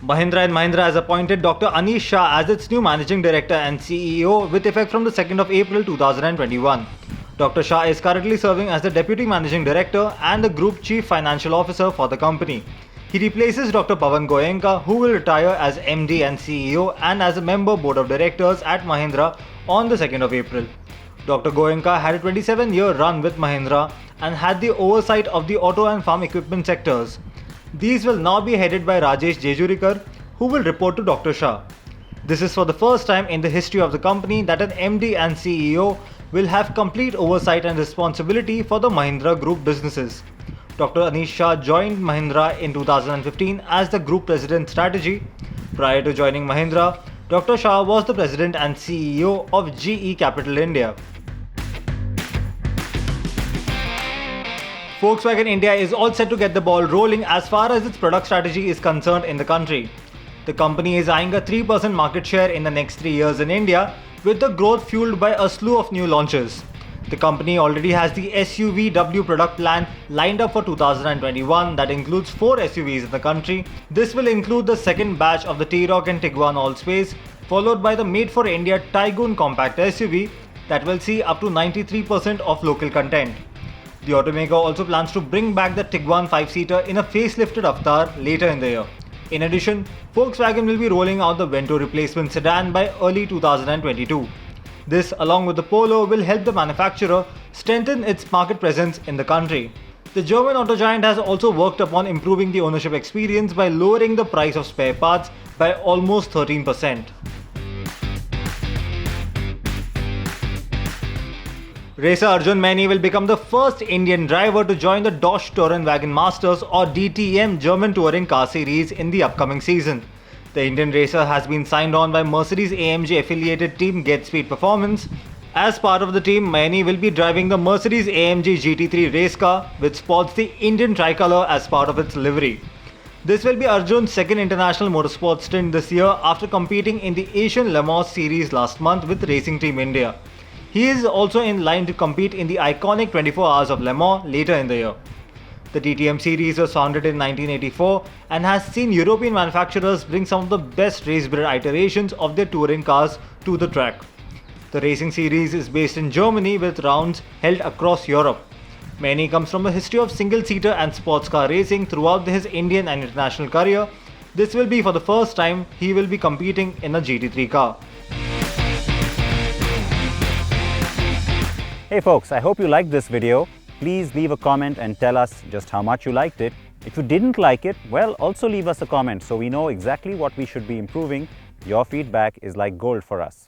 Mahindra & Mahindra has appointed Dr. Anish Shah as its new Managing Director and CEO with effect from the 2nd of April 2021. Dr. Shah is currently serving as the Deputy Managing Director and the Group Chief Financial Officer for the company. He replaces Dr. Pawan Goenka, who will retire as MD and CEO and as a member Board of Directors at Mahindra on the 2nd of April. Dr. Goenka had a 27-year run with Mahindra and had the oversight of the auto and farm equipment sectors. These will now be headed by Rajesh Jejurikar, who will report to Dr. Shah. This is for the first time in the history of the company that an MD and CEO will have complete oversight and responsibility for the Mahindra Group businesses. Dr. Anish Shah joined Mahindra in 2015 as the Group President Strategy. Prior to joining Mahindra, Dr. Shah was the President and CEO of GE Capital India. Volkswagen India is all set to get the ball rolling as far as its product strategy is concerned in the country. The company is eyeing a 3% market share in the next 3 years in India, with the growth fueled by a slew of new launches. The company already has the SUV-W product plan lined up for 2021 that includes 4 SUVs in the country. This will include the second batch of the T-Roc and Tiguan Allspace, followed by the made-for-India Taigun compact SUV that will see up to 93% of local content. The automaker also plans to bring back the Tiguan 5-seater in a facelifted avatar later in the year. In addition, Volkswagen will be rolling out the Vento replacement sedan by early 2022. This, along with the Polo, will help the manufacturer strengthen its market presence in the country. The German auto giant has also worked upon improving the ownership experience by lowering the price of spare parts by almost 13%. Racer Arjun Maini will become the first Indian driver to join the Dodge Tourenwagen Masters or DTM German Touring Car Series in the upcoming season. The Indian racer has been signed on by Mercedes-AMG affiliated team GetSpeed Performance. As part of the team, Maini will be driving the Mercedes-AMG GT3 race car, which sports the Indian tricolour as part of its livery. This will be Arjun's second international motorsport stint this year after competing in the Asian Le Mans Series last month with Racing Team India. He is also in line to compete in the iconic 24 Hours of Le Mans later in the year. The DTM series was founded in 1984 and has seen European manufacturers bring some of the best race-bred iterations of their touring cars to the track. The racing series is based in Germany with rounds held across Europe. Maini comes from a history of single-seater and sports car racing throughout his Indian and international career. This will be for the first time he will be competing in a GT3 car. Hey folks, I hope you liked this video. Please leave a comment and tell us just how much you liked it. If you didn't like it, well, also leave us a comment so we know exactly what we should be improving. Your feedback is like gold for us.